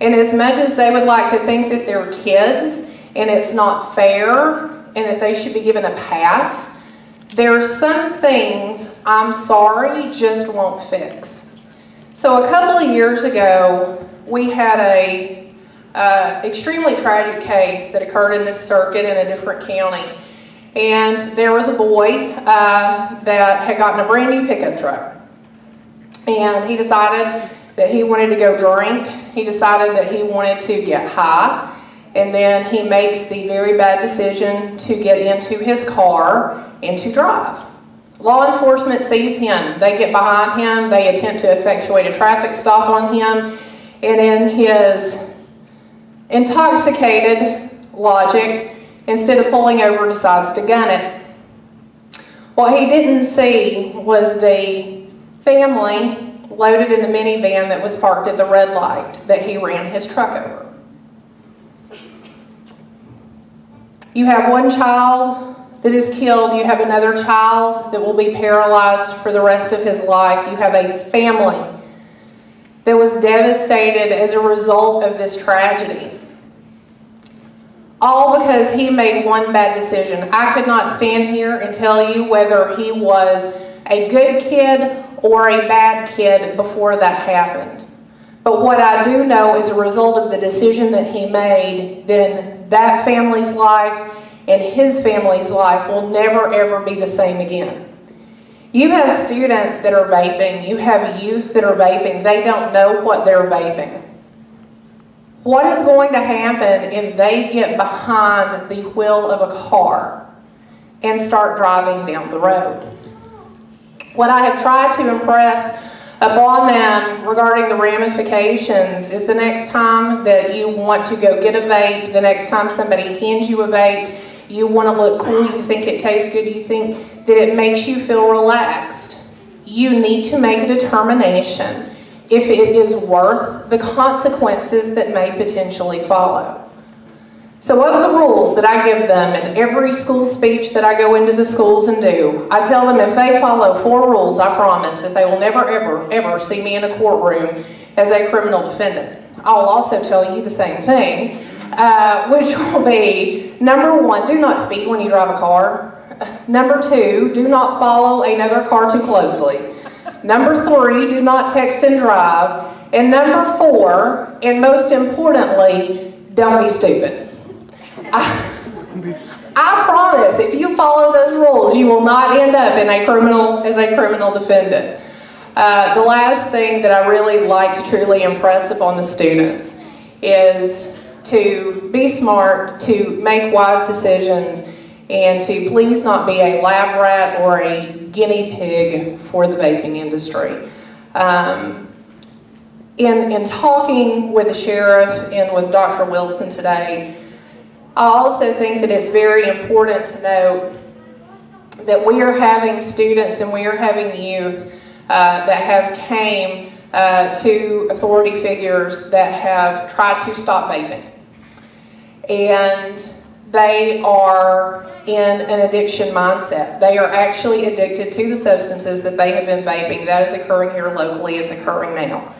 And as much as they would like to think that they're kids and it's not fair and that they should be given a pass, there are some things, I'm sorry, just won't fix. So a couple of years ago, we had a extremely tragic case that occurred in this circuit in a different county. And there was a boy that had gotten a brand new pickup truck. And he decided that he wanted to go drink. He decided that he wanted to get high. And then he makes the very bad decision to get into his car and to drive. Law enforcement sees him. They get behind him. They attempt to effectuate a traffic stop on him. And in his intoxicated logic, instead of pulling over, decides to gun it. What he didn't see was the family loaded in the minivan that was parked at the red light that he ran his truck over. You have one child that is killed. You have another child that will be paralyzed for the rest of his life. You have a family that was devastated as a result of this tragedy. All because he made one bad decision. I could not stand here and tell you whether he was a good kid or a bad kid before that happened. But what I do know as a result of the decision that he made, then that family's life and his family's life will never ever be the same again. You have students that are vaping. You have youth that are vaping. They don't know what they're vaping. What is going to happen if they get behind the wheel of a car and start driving down the road? What I have tried to impress upon them regarding the ramifications is the next time that you want to go get a vape, the next time somebody hands you a vape, you want to look cool, you think it tastes good, you think that it makes you feel relaxed. You need to make a determination if it is worth the consequences that may potentially follow. So of the rules that I give them in every school speech that I go into the schools and do, I tell them if they follow 4 rules, I promise that they will never, ever, ever see me in a courtroom as a criminal defendant. I'll also tell you the same thing, which will be, number 1, do not speed when you drive a car. Number 2, do not follow another car too closely. Number 3, do not text and drive. And number 4, and most importantly, don't be stupid. I promise, if you follow those rules, you will not end up in as a criminal defendant. The last thing that I really like to truly impress upon the students is to be smart, to make wise decisions, and to please not be a lab rat or a guinea pig for the vaping industry. In talking with the sheriff and with Dr. Wilson today, I also think that it's very important to note that we are having students and we are having youth that have came to authority figures that have tried to stop vaping. And they are in an addiction mindset. They are actually addicted to the substances that they have been vaping. That is occurring here locally. It's occurring now.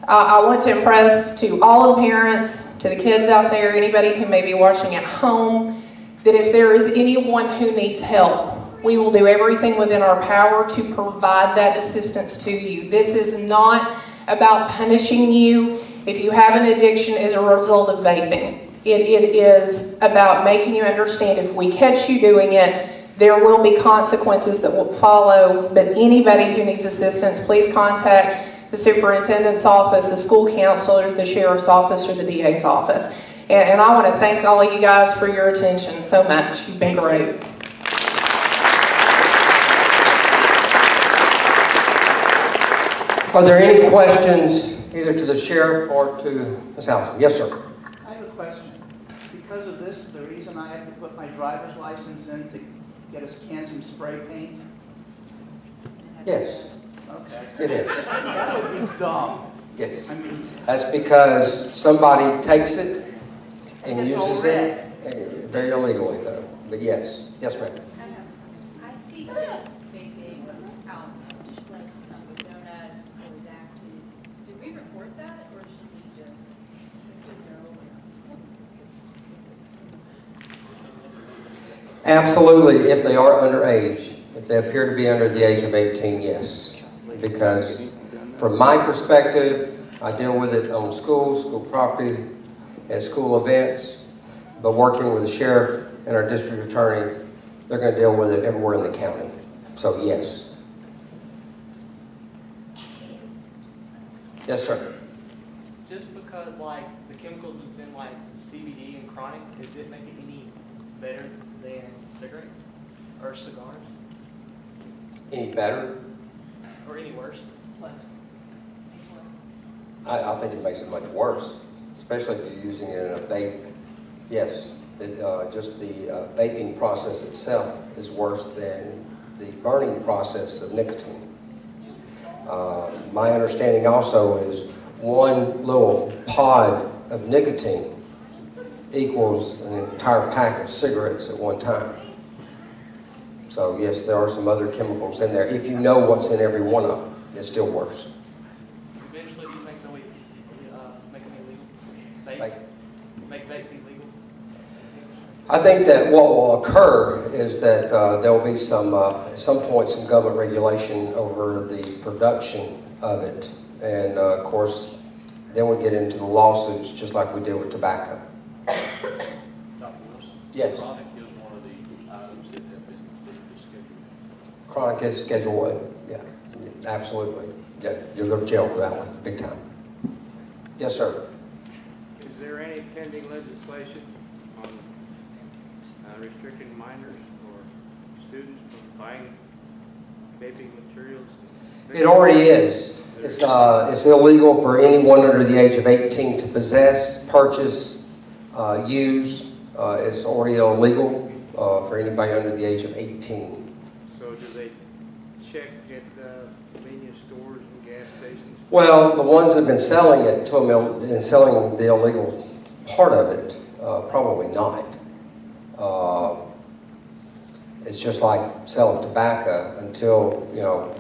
I want to impress to all the parents, to the kids out there, anybody who may be watching at home, that if there is anyone who needs help, we will do everything within our power to provide that assistance to you. This is not about punishing you if you have an addiction as a result of vaping. It is about making you understand if we catch you doing it, there will be consequences that will follow, but anybody who needs assistance, please contact the superintendent's office, the school counselor, the sheriff's office, or the DA's office. And I want to thank all of you guys for your attention so much. You've been great. Are there any questions either to the sheriff or to Ms. Alison? Yes, sir. I have a question. Because of this, the reason I have to put my driver's license in to get us some spray paint? Yes. Okay. It is. That would be dumb. Yes. I mean, that's because somebody takes it and uses it very illegally, though. But yes. Yes, ma'am. I see kids vaping out with donuts or with activities. Do we report that, or should we just assume they're aware? Absolutely, if they are underage. If they appear to be under the age of 18, yes. Because from my perspective, I deal with it on school property, at school events, but working with the sheriff and our district attorney, they're going to deal with it everywhere in the county. So yes. Yes, sir. Just because like the chemicals that's in like CBD and chronic, does it make it any better than cigarettes or cigars? Any better? Or any worse? I think it makes it much worse, especially if you're using it in a vape. Yes, just the vaping process itself is worse than the burning process of nicotine. My understanding also is one little pod of nicotine equals an entire pack of cigarettes at one time. So yes, there are some other chemicals in there. If you know what's in every one of them, it's still worse. Eventually, do you think they'll make them illegal? Make vapes illegal? I think that what will occur is that there will be some, at some point, some government regulation over the production of it. And of course, then we get into the lawsuits just like we did with tobacco. Dr. Wilson? Yes. Chronic is one of the items that have been scheduled. Chronic is Schedule A. Yeah, absolutely. Yeah, you'll go to jail for that one, big time. Yes, sir. Is there any pending legislation on restricting minors or students from buying vaping materials? It already is. It's illegal for anyone under the age of 18 to possess, purchase, use. It's already illegal for anybody under the age of 18. So do they check at convenience stores and gas stations? Well, the ones that have been selling it to them and selling the illegal part of it Probably not. It's just like selling tobacco until, you know,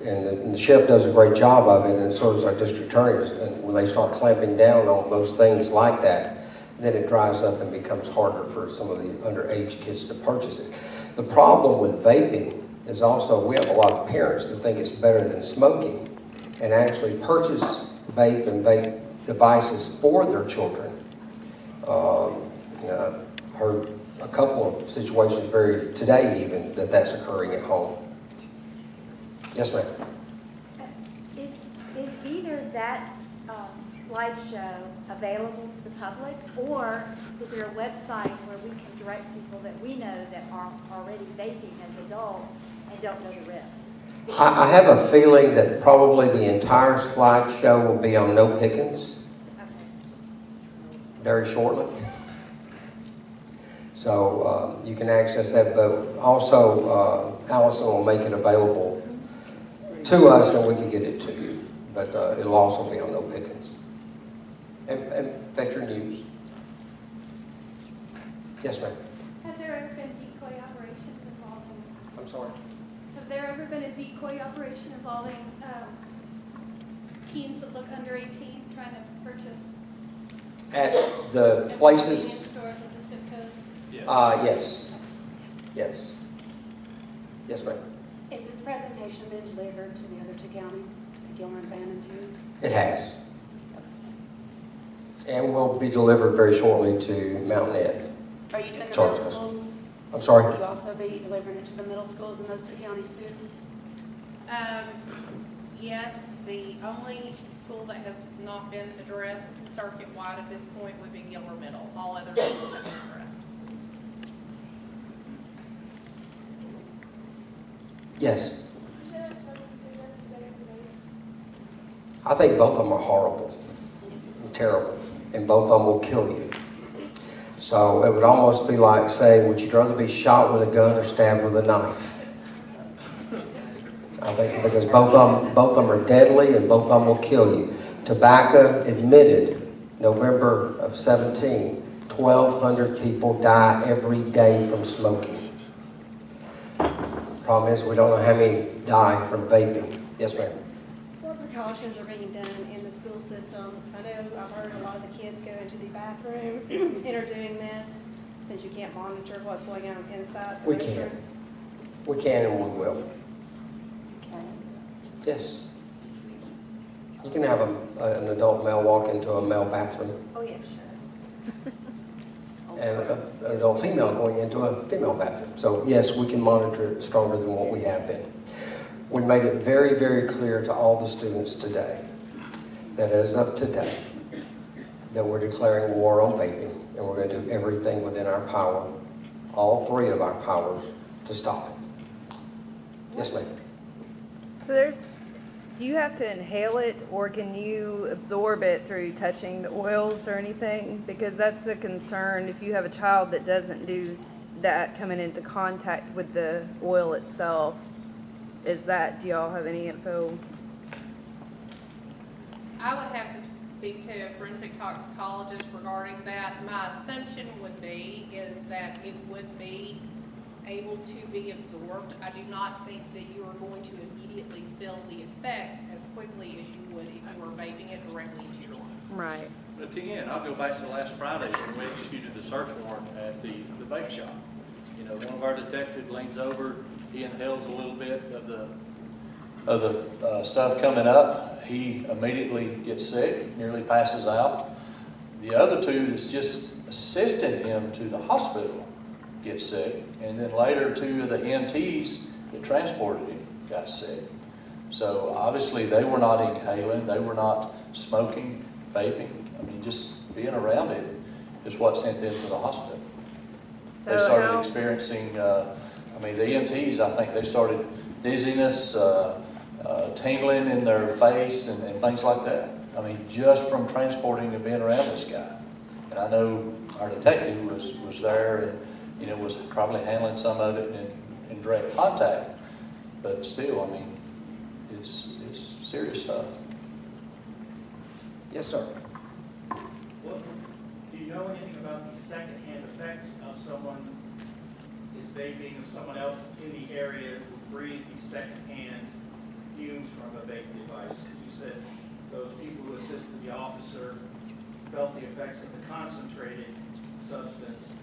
and the sheriff does a great job of it, and so does our district attorneys. And when they start clamping down on those things like that, then it dries up and becomes harder for some of the underage kids to purchase it. The problem with vaping is also we have a lot of parents that think it's better than smoking and actually purchase vape and vape devices for their children. You know, I've heard a couple of situations today even that's occurring at home. Yes, ma'am. Is either that slideshow available to the public, or is there a website where we can direct people that we know that are already vaping as adults and don't know the risks? I have a feeling that probably the entire slideshow will be on No Pickens very shortly. So you can access that, but also Alison will make it available to us and we can get it to you. But it'll also be on No Pickens. And Fetcher News. Yes, ma'am. Have there ever been decoy operations involving? I'm sorry? Have there ever been a decoy operation involving teens that look under 18 trying to purchase? At the places? Stores with the zip codes? Yes. Yes. Yes, ma'am. Is this presentation been delivered to the other two counties, to Gilmer and Fannin too? It has. And will be delivered very shortly to Mountain Ed. Are you sending it to Charge middle us. schools? I'm sorry? Will you also be delivering it to the middle schools in those two counties too? Yes, the only school that has not been addressed circuit-wide at this point would be Gilmer Middle. All other schools have been addressed. Yes. I think both of them are horrible and terrible, and both of them will kill you. So it would almost be like saying, would you rather be shot with a gun or stabbed with a knife? I think because both of them are deadly and both of them will kill you. Tobacco admitted, November of 17, 1,200 people die every day from smoking. Problem is, we don't know how many die from vaping. Yes, ma'am. What precautions are being done in the school system? I know I've heard a lot of the kids go into the bathroom and are doing this since you can't monitor what's going on inside the restrooms. We can and we will. Okay. Yes. You can have an adult male walk into a male bathroom. Oh, yeah, sure. And an adult female going into a female bathroom. So yes, we can monitor it stronger than what we have been. We made it very, very clear to all the students today that as of today, that we're declaring war on vaping, and we're going to do everything within our power, all three of our powers, to stop it. Yes, ma'am. So do you have to inhale it, or can you absorb it through touching the oils or anything? Because that's a concern if you have a child that doesn't do that, coming into contact with the oil itself. Do y'all have any info? I would have to speak to a forensic toxicologist regarding that. My assumption would be is that it would be able to be absorbed. I do not think that you are going to immediately feel the effects as quickly as you would if you were vaping it directly into your lungs. Right. But again, I'll go back to last Friday when we executed the search warrant at the vape shop. You know, one of our detectives leans over, he inhales a little bit of the stuff coming up. He immediately gets sick, nearly passes out. The other two that's just assisted him to the hospital get sick, and then later two of the EMTs that transported him got sick. So obviously they were not inhaling, they were not smoking, vaping. I mean, just being around it is what sent them to the hospital. They started experiencing, the EMTs, I think they started dizziness, tingling in their face and things like that. I mean, just from transporting and being around this guy. And I know our detective was there and, was probably handling some of it in direct contact. But still, I mean, it's serious stuff. Yes, sir. What do you you know anything about the secondhand effects of someone is vaping, of someone else in the area who breathed these secondhand fumes from a vaping device? You said those people who assisted the officer felt the effects of the concentrated substance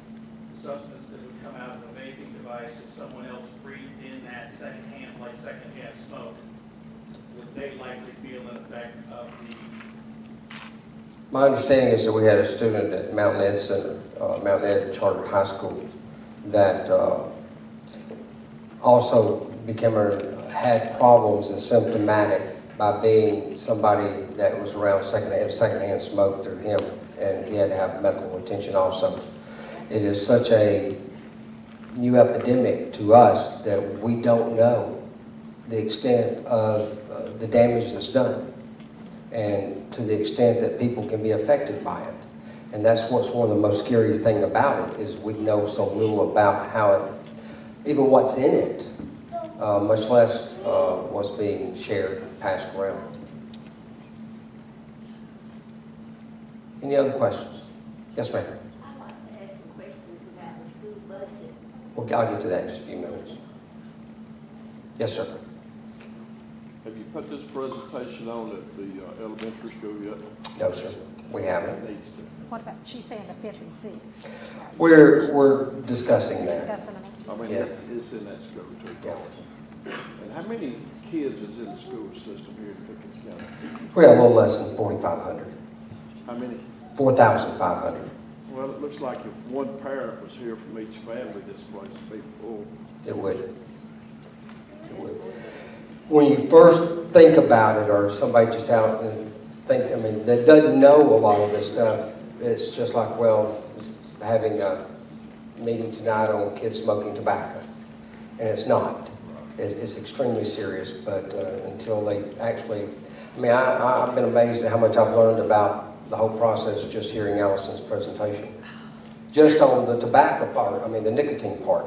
that would come out of a vaping device. If someone else breathed in that secondhand smoke, would they likely feel an effect of the... My understanding is that we had a student at Mountain Ed Center, Mountain Ed Chartered High School, that also had problems and symptomatic by being somebody that was around secondhand smoke through him, and he had to have medical attention also. It is such a new epidemic to us that we don't know the extent of the damage that's done, and to the extent that people can be affected by it. And that's what's one of the most scary thing about it, is we know so little about how it, even what's in it, much less what's being shared, passed around. Any other questions? Yes, ma'am. I'd like to ask some questions about the school budget. Well, I'll get to that in just a few minutes. Yes, sir. Have you put this presentation on at the elementary school yet? No, sir. We haven't. It needs to. What about, she's saying the 5th and 6th? We're discussing that. I mean, Yes. it's in that school too. Yeah. And how many kids is in the school system here in Pickens County? We have a little less than 4,500. How many? 4,500. Well, it looks like if one parent was here from each family, this place would be full. It would. It would. When you first think about it, or somebody just out and think, I mean, that doesn't know a lot of this stuff, it's just like, well, having a meeting tonight on kids smoking tobacco. And it's not. It's extremely serious, but until they actually, I mean, I've been amazed at how much I've learned about the whole process just hearing Alison's presentation. Just on the tobacco part, I mean, the nicotine part.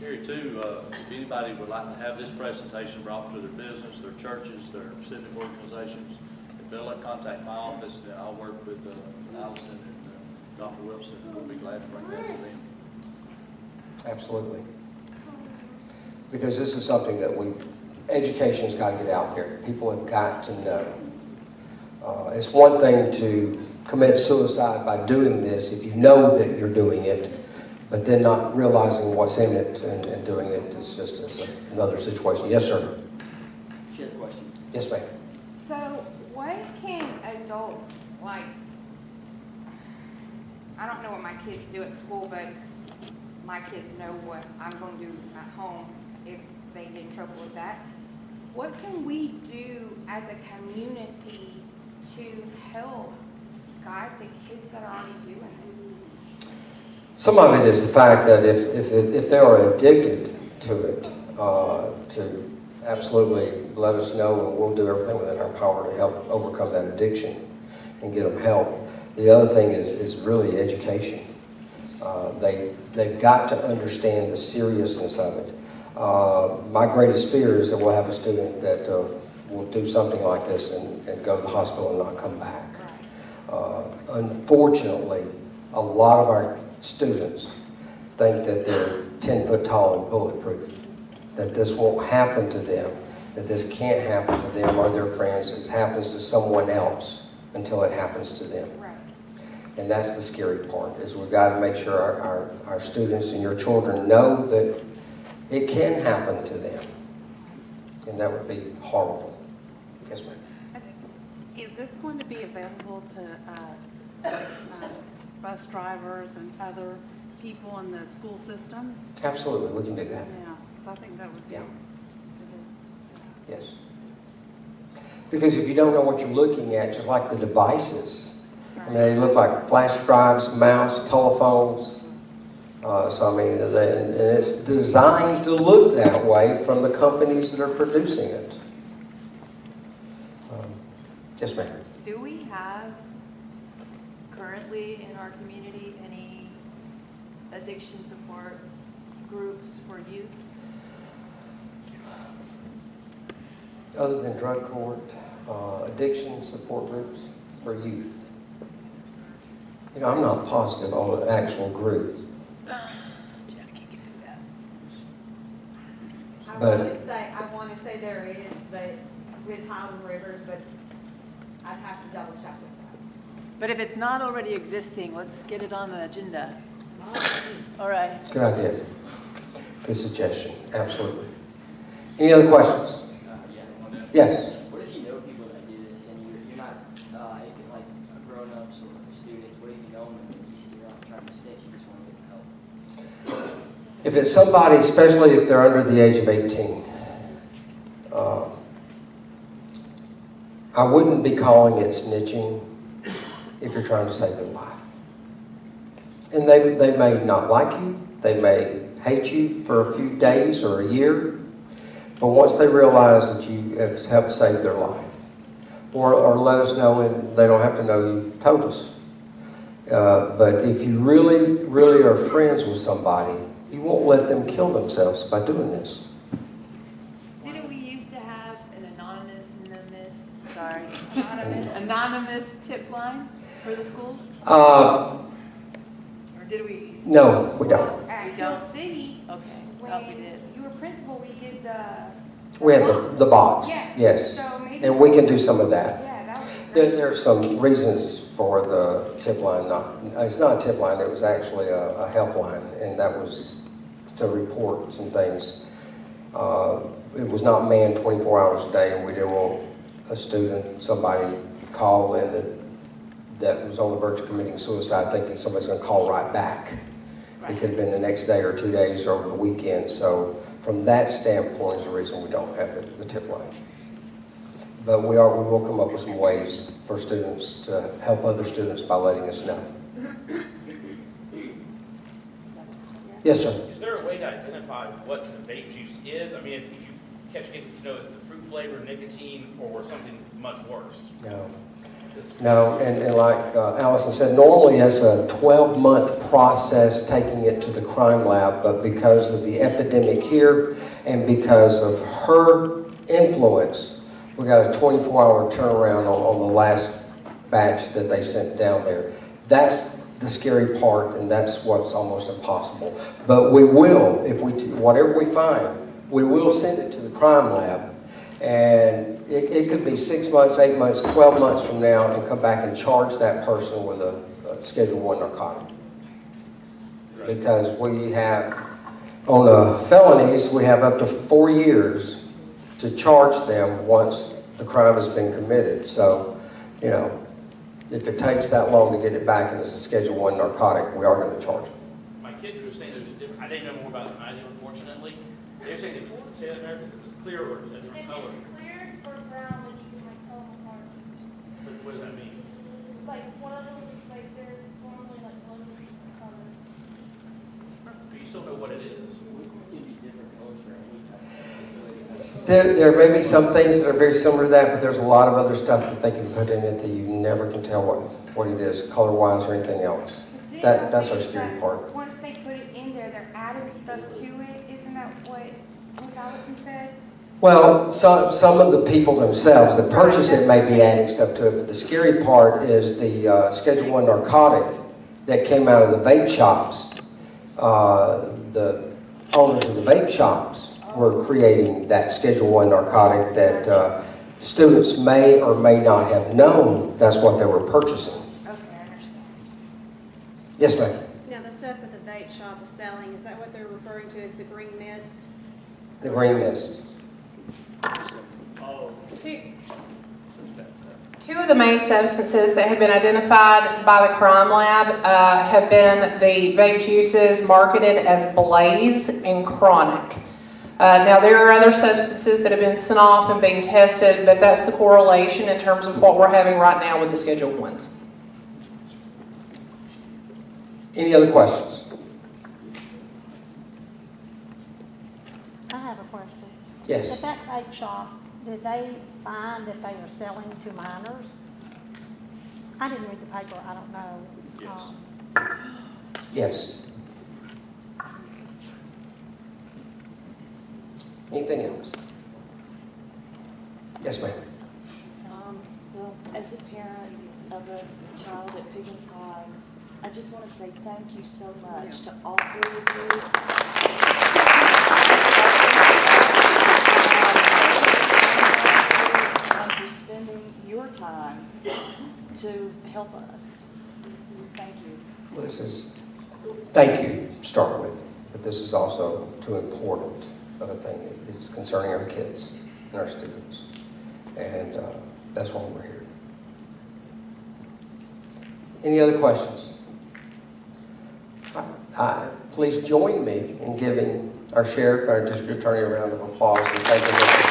Here too, if anybody would like to have this presentation brought to their business, their churches, their civic organizations, if they'll contact my office, then I'll work with Alison and Dr. Wilson, and we'll be glad to bring that to them. Absolutely. Because this is something that education's got to get out there. People have got to know. It's one thing to commit suicide by doing this if you know that you're doing it, but then not realizing what's in it and doing it is just another situation. Yes, sir. She has a question. Yes, ma'am. So when can adults, like, I don't know what my kids do at school, but my kids know what I'm going to do at home if they get in trouble with that. What can we do as a community to help guide the kids that are already doing this? Some of it is the fact that if they are addicted to it, to absolutely let us know, and we'll do everything within our power to help overcome that addiction and get them help. The other thing is really education. They've got to understand the seriousness of it. My greatest fear is that we'll have a student that will do something like this and go to the hospital and not come back. Unfortunately, a lot of our students think that they're 10 foot tall and bulletproof, that this won't happen to them, that this can't happen to them or their friends. It happens to someone else until it happens to them. And that's the scary part, is we've got to make sure our students and your children know that it can happen to them. And that would be horrible. Yes, ma'am. Is this going to be available to bus drivers and other people in the school system? Absolutely, we can do that. Yeah, so I think that would be. Yeah. Yes. Because if you don't know what you're looking at, just like the devices, I mean, they look like flash drives, mouse, telephones. So, I mean, and it's designed to look that way from the companies that are producing it. Yes, ma'am. Do we have currently in our community any addiction support groups for youth? Other than drug court, addiction support groups for youth. You know, I'm not positive on the actual group. I want to say there is, but with Highland Rivers, but I'd have to double check with that. But if it's not already existing, let's get it on the agenda. All right. Good idea. Good suggestion. Absolutely. Any other questions? Yes. What if you know people that do this and you're not like grown-ups or students? What if you know them and you're not trying to snitch, you just want to get help? If it's somebody, especially if they're under the age of 18, I wouldn't be calling it snitching if you're trying to save their life. And they may not like you, they may hate you for a few days or a year, but once they realize that you have helped save their life, or let us know, and they don't have to know you told us. But if you really, really are friends with somebody, you won't let them kill themselves by doing this. Didn't we used to have an anonymous tip line for the schools? Or did we? No, we don't. At Hill City, Okay, when thought we did. you were principal, we did the. We have the box, yes. So maybe And we can do some of that. Yeah, that would be great. There are some reasons for the tip line. It's not a tip line, it was actually a helpline, and that was to report some things. It was not manned 24 hours a day, and we didn't want a student, somebody call in that was on the verge of committing suicide thinking somebody's going to call right back. It could have been the next day or 2 days or over the weekend. So from that standpoint is the reason we don't have the tip line. But we will come up with some ways for students to help other students by letting us know. Yes, sir. Is there a way to identify what the vape juice is? I mean, if you catch anything to know the fruit flavor, nicotine, or something much worse? No. No, and like Alison said, normally it's a 12-month process taking it to the crime lab, but because of the epidemic here and because of her influence, we got a 24-hour turnaround on the last batch that they sent down there. That's the scary part, and that's what's almost impossible. But we will, if whatever we find, we will send it to the crime lab, and it could be 6 months, 8 months, 12 months from now, and come back and charge that person with a Schedule I narcotic. Because we have, on felonies, we have up to 4 years to charge them once the crime has been committed. So, you know, if it takes that long to get it back and it's a Schedule I narcotic, we are going to charge them. My kids were saying there's a different, I didn't know more about it than I do, unfortunately. They were saying it was, say that there, if it's clear or a different color. Clear or brown, then you can like tell them apart. What does that mean? Like one of them is like they're normally like one colors. But you still know what it is. There may be some things that are very similar to that, but there's a lot of other stuff that they can put in it that you never can tell what it is, color-wise or anything else. That's our scary part. Once they put it in there, they're adding stuff to it. Isn't that what Ms. Alison said? Well, some of the people themselves that purchase it may be adding stuff to it, but the scary part is the Schedule I narcotic that came out of the vape shops. The owners of the vape shops were creating that Schedule I narcotic that students may or may not have known that's what they were purchasing. Okay, I understand. Yes, ma'am. Now, the stuff that the vape shop is selling, is that what they're referring to as the green mist? The green mist. Two of the main substances that have been identified by the crime lab have been the vape juices marketed as Blaze and Chronic. Now, there are other substances that have been sent off and being tested, but that's the correlation in terms of what we're having right now with the Schedule I's. Any other questions? I have a question. Yes. At that vape shop, did they find that they are selling to minors? I didn't read the paper, I don't know. Yes. Yes. Anything else? Yes, ma'am. Well, as a parent of a child at Pickens, I just want to say thank you so much to all three of you. For spending your time to help us. Thank you. Well, thank you to start with, but this is also too important of a thing. It's concerning our kids and our students, and that's why we're here. Any other questions? Please join me in giving our sheriff and our district attorney a round of applause and thank them.